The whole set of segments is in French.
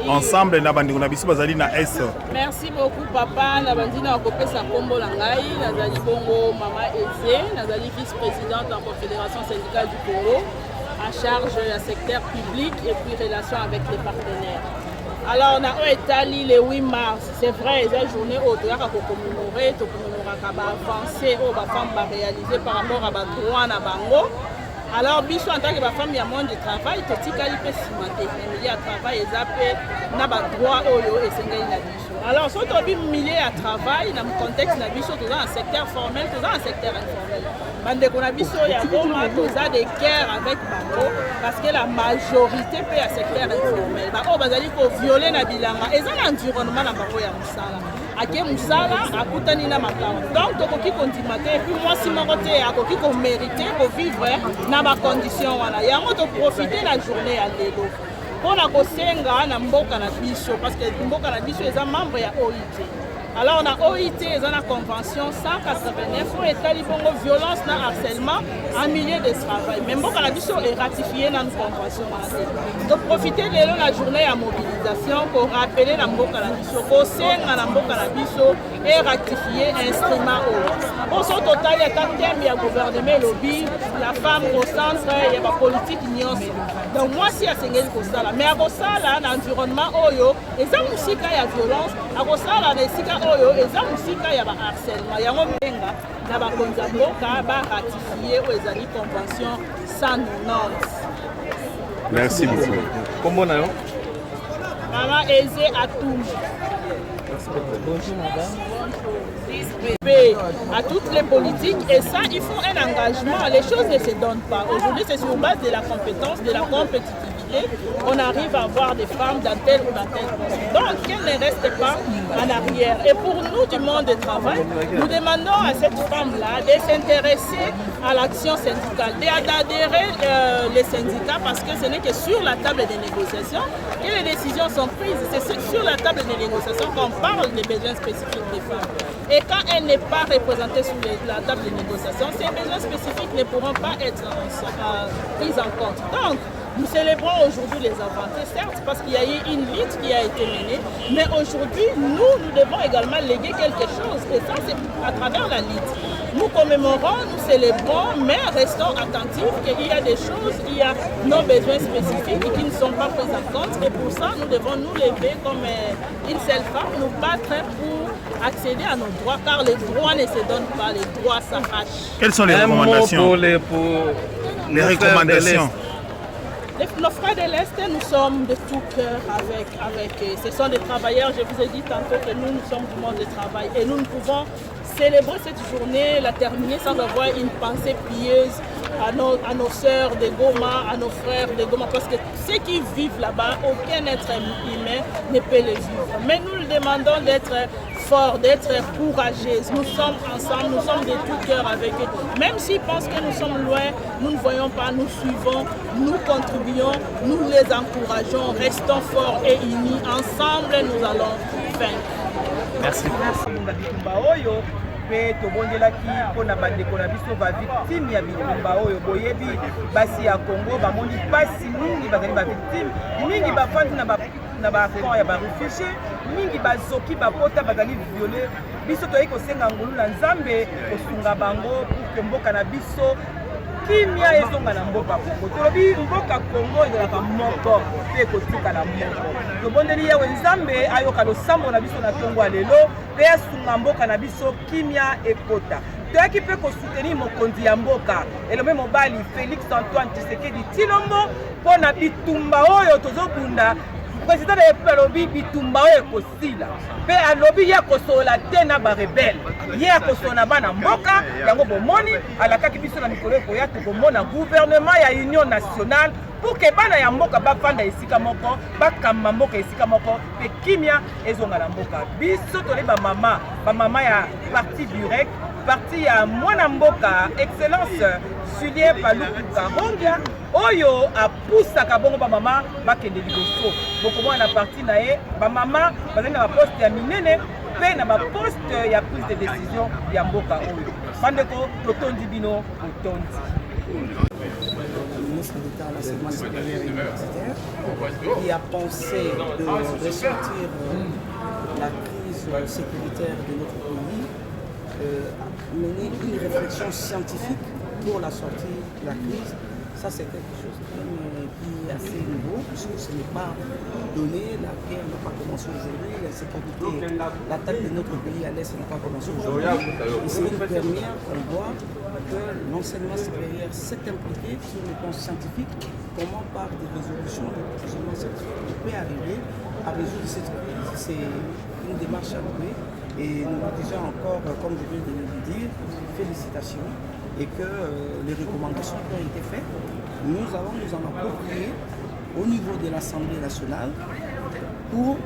ensemble na bandi na biso bazali na S. Merci beaucoup papa na bandi na kopesa kombo la ngai nazali bongo mama Eze nazali vice-présidente en Confédération syndicale du Congo en charge du secteur public et puis relations avec les partenaires. Alors on a établi le 8 mars, c'est vrai, c'est une journée où on a commémoré avancé où les femmes ont réalisé par rapport à droit na bango. Alors biso en tant que femme ya monde de travail totikali pe simate milieu ya travail ezape na ba droit oyo esengeli na biso. Alors so to bi milieu ya travail na contexte na biso toza en secteur formel toza en secteur informel. Bande ko na biso ya goma toza de guerre avec bango parce que la majorité pe ya secteur informel ba o bazali ko violer na bilanga eza na environnement na bango ya musala. Ake musala akutani na makao. Donc tokoki kontimate et puis moi si moko te akoki ko mériter ko vivre na ba condition wana. Yango to profiter la journée à lelo. Pona ko senga na mboka na biso parce que mboka na biso eza membre ya OIT. Alors on a OIT eza na convention 189 pour établir bongo violence na harcèlement en milieu de travail. Mais mboka na biso est ratifié dans une convention. Donc profiter de la journée à mobilisation pour rappeler la mboka na biso, ko senga na mboka na biso et ratifier instrument au. Pour son total, il y a 4 thèmes, il y a gouvernement, lobby, la femme au centre, il y a la politique, nyonso. Donc moi si à Sengeli Kosala, mais à Kosala, l'environnement oyo, et ça aussi quand il y a violence, à Kosala, les sika oyo, et ça aussi quand il y a harcèlement, il y a un menga, na ba konzamboka ba ratifier aux amis convention 190. Merci beaucoup. Comment on a eu? Maman Eze Atoum. Bonjour madame. À toutes les politiques et ça il faut un engagement, les choses ne se donnent pas. Aujourd'hui c'est sur base de la compétence, de la compétitivité qu'on arrive à avoir des femmes dans tel ou dans tel poste. Donc qu'elles ne restent pas en arrière. Et pour nous du monde du travail, nous demandons à cette femme-là de s'intéresser à l'action syndicale, d'adhérer les syndicats parce que ce n'est que sur la table des négociations que les décisions sont prises. C'est sur la table des négociations qu'on parle des besoins spécifiques des femmes. Et quand elle n'est pas représentée sur la table de négociation, ces besoins spécifiques ne pourront pas être pris en compte. Donc, nous célébrons aujourd'hui les avancées, certes, parce qu'il y a eu une lutte qui a été menée, mais aujourd'hui, nous devons également léguer quelque chose, et ça, c'est à travers la lutte. Nous commémorons, nous célébrons, mais restons attentifs qu'il y a des choses, il y a nos besoins spécifiques qui ne sont pas pris en compte, et pour ça, nous devons nous lever comme une seule femme, nous battre pour accéder à nos droits, car les droits ne se donnent pas, les droits s'arrachent. Quelles sont les recommandations? Les recommandations. Nos frères de l'Est, nous sommes de tout cœur avec eux. Ce sont des travailleurs, je vous ai dit tantôt que nous sommes du monde du travail et nous ne pouvons célébrer cette journée, la terminer sans avoir une pensée pieuse à nos sœurs de Goma, à nos frères de Goma, parce que ceux qui vivent là-bas, aucun être humain ne peut les vivre. Mais nous leur demandons d'être forts, d'être courageuses. Nous sommes ensemble, nous sommes de tout cœur avec eux. Même s'ils pensent que nous sommes loin, nous ne voyons pas, nous suivons, nous contribuons, nous les encourageons, restons forts et unis. Ensemble, nous allons vaincre. Merci. Pe tobondelaki mpona bandeko na biso bavictime ya bitumba oyo boyebi basi ya Congo bamoni pasi mingi bazali bavictime mingi bafandi na bafond ya barefugie mingi bazoki bapota bazali viole biso toyei kosenga ngulu na Nzambe kosunga bango pour que mboka na biso kimia ezonga na mboka Congo tolobi mboka Congo ezalaka moko mpe kotikala moko tobondeli yawe Nzambe ayoka losambo na biso na tongo ya lelo mpe asunga mboka na biso kimia ekota toyaki mpe kosoutenir mokonzi ya mboka elombe mobali Félix Antoine Tshisekedi Tshilombo mpona bitumba oyo tozobunda président de la alobi bitumba oyo ekosila mpe alobi ye kosola te na barebele ye akosola bana mboka yango bomoni alakaki biso na mikolo ekoya tokomona gouvernement ya union nationale pour que bana ya mboka bafanda esika moko bakamba mboka esika moko mpe kimia ezonga na mboka biso toli bamama ya parti burek parti ya mwana mboka excellence Julien Paluku Karongia oyo apusaka bongo bamama bakende liboso bokomona na parti na ye bamama bazali na baposte ya minene mpe na baposte ya prise de décision ya mboka oyo bandeko totondi bino botondi. Nous ministre d'État à l'enseignement supérieur et universitaire, qui a pensé de ressortir la crise sécuritaire de notre pays, mener une réflexion scientifique pour la sortie de la crise. Ça, c'est quelque chose qui est assez nouveau, puisque ce n'est pas donné. La guerre n'a pas commencé aujourd'hui, la sécurité, l'attaque de notre pays à l'Est n'a pas commencé aujourd'hui. Et c'est une première qu'on voit que l'enseignement supérieur s'est impliqué sur le plan scientifique, comment par des résolutions de l'enseignement scientifique on peut arriver à résoudre cette crise. C'est une démarche à louer. Et nous vous disons encore, comme je viens de le dire, félicitations, et que les recommandations qui ont été faites, nous allons nous en approprier au niveau de l'Assemblée nationale pour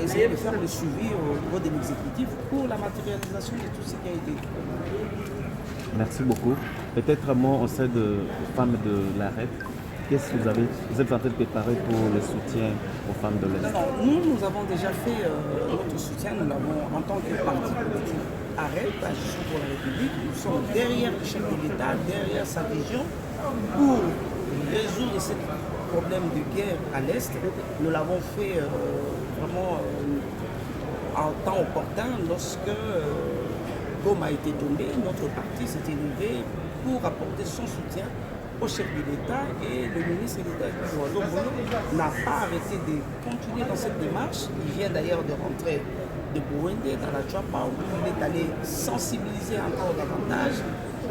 essayer de faire le suivi au niveau de l'exécutif pour la matérialisation de tout ce qui a été dit. Merci beaucoup. Peut-être un mot au sein de femmes de l'AREP. Qu'est-ce que vous êtes en train de préparer pour le soutien aux femmes de l'Est? Nous avons déjà fait notre soutien, nous l'avons en tant que parti politique AREP, Agissons pour la République. Nous sommes derrière le chef de l'État, derrière sa vision pour résoudre ce problème de guerre à l'Est. Nous l'avons fait vraiment en temps opportun lorsque Goma a été tombé, notre parti s'est élevé pour apporter son soutien au chef de l'État, et le ministre de l'État n'a pas arrêté de continuer dans cette démarche. Il vient d'ailleurs de rentrer de Burundi dans la Chapa, où il est allé sensibiliser encore davantage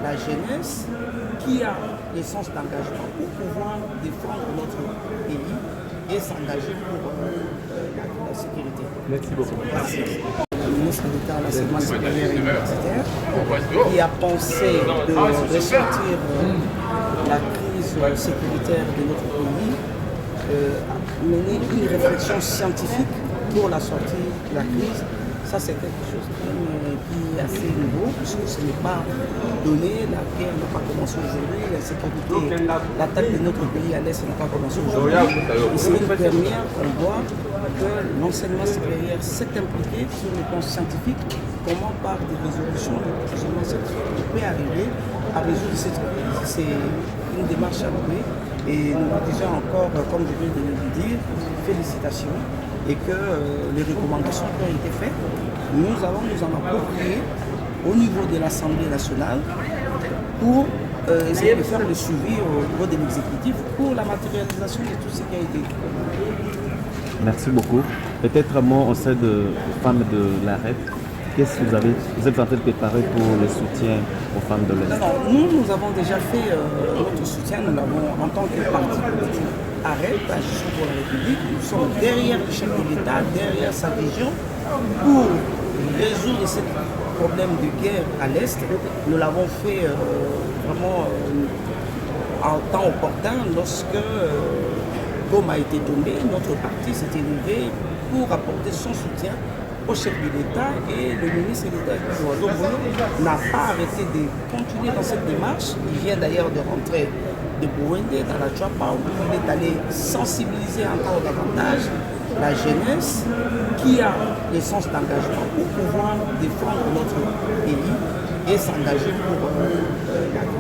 la jeunesse qui a le sens d'engagement pour pouvoir défendre notre pays et s'engager pour la sécurité. Merci beaucoup. Merci. Le ministre d'État à l'enseignement supérieur et universitaire, qui a pensé de ressortir la crise sécuritaire de notre pays, mener une réflexion scientifique pour la sortie de la crise. Ça, c'est quelque chose qui est assez nouveau, puisque ce n'est pas donné. La guerre n'a pas commencé aujourd'hui, la sécurité, l'attaque de notre pays à l'Est n'a pas commencé aujourd'hui. Et c'est une première qu'on voit que l'enseignement supérieur s'est impliqué sur le plan scientifique, comment par des résolutions de l'enseignement scientifique on peut arriver à résoudre cette crise. C'est une démarche à louer. Et nous vous disons encore, comme je viens de le dire, félicitations, et que les recommandations qui ont été faites, nous allons nous en approprier au niveau de l'Assemblée nationale pour essayer de faire le suivi au niveau de l'exécutif pour la matérialisation de tout ce qui a été dit. Merci beaucoup. Peut-être un mot au sein de femmes de l'AREP. Qu'est-ce que vous êtes en train de préparer pour le soutien aux femmes de l'Est? Nous avons déjà fait notre soutien, nous l'avons en tant que parti politique AREP, Agissons pour la République. Nous sommes derrière le chef de l'État, derrière sa vision pour résoudre ce problème de guerre à l'Est. Nous l'avons fait vraiment en temps opportun lorsque Goma a été tombé. Notre parti s'est élevé pour apporter son soutien au chef de l'État, et le ministre de l'État n'a pas arrêté de continuer dans cette démarche. Il vient d'ailleurs de rentrer de Burundi dans la Chapa, où il est allé sensibiliser encore davantage la jeunesse qui a le sens d'engagement pour pouvoir défendre notre pays et s'engager pour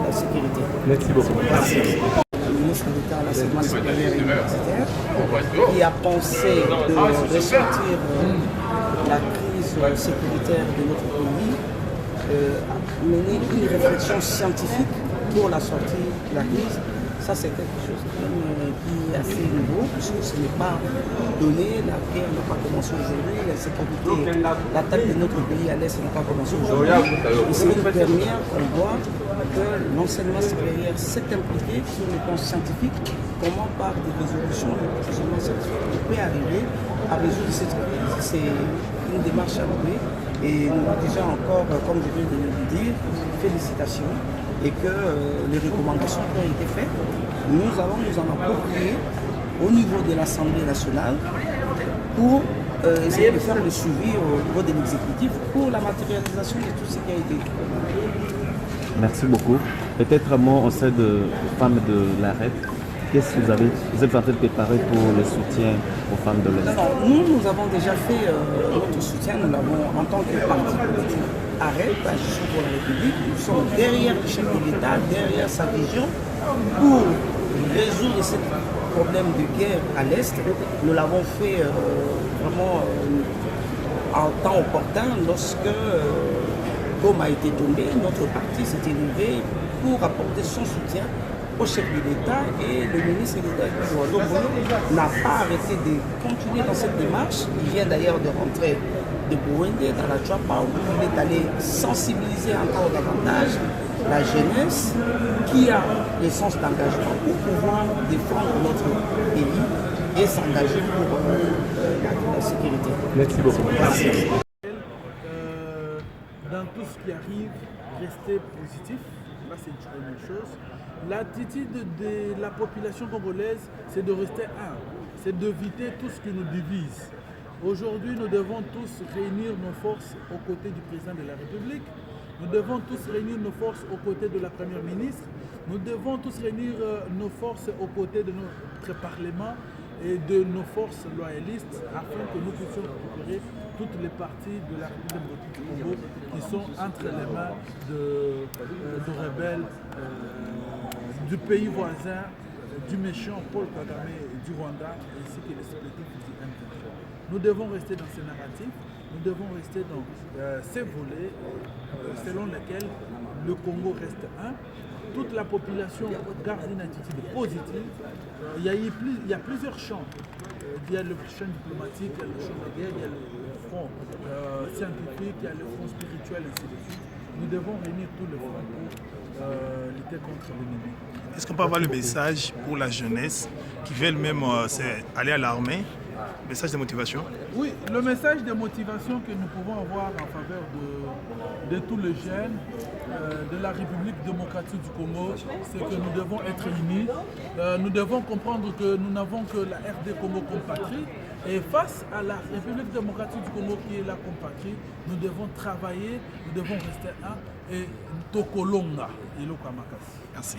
la sécurité. Merci beaucoup. Merci. Le ministre d'État à l'enseignement supérieur et universitaire, qui a pensé de ressortir la crise sécuritaire de notre pays, mener une réflexion scientifique pour la sortie de la crise. Ça, c'est quelque chose qui est assez nouveau, puisque ce n'est pas donné. La guerre n'a pas commencé aujourd'hui, la sécurité, l'attaque de notre pays à l'Est n'a pas commencé aujourd'hui. Et c'est une première qu'on voit que l'enseignement supérieur s'est impliqué sur le plan scientifique, comment par des résolutions de l'enseignement scientifique on peut arriver à résoudre cette crise. C'est une démarche à louer, et nous vous disons encore, comme je viens de le dire, félicitations, et que les recommandations qui ont été faites, nous allons nous en approprier au niveau de l'Assemblée nationale pour essayer de faire le suivi au niveau de l'exécutif pour la matérialisation de tout ce qui a été dit. Merci beaucoup. Peut-être un mot au sein de femmes de l'AREP. Qu'est-ce que vous êtes en train de préparer pour le soutien aux femmes de l'Est? Nous avons déjà fait notre soutien, nous l'avons en tant que parti politique AREP, Agissons pour la République. Nous sommes derrière le chef de l'État, derrière sa vision pour résoudre ce problème de guerre à l'Est. Nous l'avons fait vraiment en temps opportun lorsque Goma a été tombé, notre parti s'est élevé pour apporter son soutien au chef de l'État et le ministre de l'État n'a pas arrêté de continuer dans cette démarche. Il vient d'ailleurs de rentrer de Burundi dans la Chouapa où il est allé sensibiliser encore davantage la jeunesse qui a le sens d'engagement pour pouvoir défendre notre pays et s'engager pour la sécurité. Merci beaucoup. Merci. Dans tout ce qui arrive, rester positif, là c'est une première chose. L'attitude de la population congolaise, c'est de rester un, c'est d'éviter tout ce qui nous divise. Aujourd'hui, nous devons tous réunir nos forces aux côtés du président de la République. Nous devons tous réunir nos forces aux côtés de la première ministre. Nous devons tous réunir nos forces aux côtés de notre parlement et de nos forces loyalistes afin que nous puissions récupérer toutes les parties de la République démocratique du Congo qui sont entre les mains de rebelles du pays voisin, du méchant Paul Kagame du Rwanda ainsi que les supplétifs du M23. Nous devons rester dans ces narratifs, nous devons rester dans ces volets selon lesquels le Congo reste un. Toute la population garde une attitude positive. Il y a plusieurs champs. Il y a le champ diplomatique, il y a le champ de guerre, il y a le front scientifique, il y a le front spirituel, ainsi de suite. Nous devons réunir tous les fronts pour lutter contre l'ennemi. Est-ce qu'on peut avoir le message pour la jeunesse qui veulent même aller à l'armée? Message de motivation? Oui, le message de motivation que nous pouvons avoir en faveur de tous les jeunes de la République démocratique du Congo, c'est que nous devons être unis. Nous devons comprendre que nous n'avons que la RD Congo comme patrie. Et face à la République démocratique du Congo qui est là comme patrie, nous devons travailler, nous devons rester un et Tokolonga. Merci.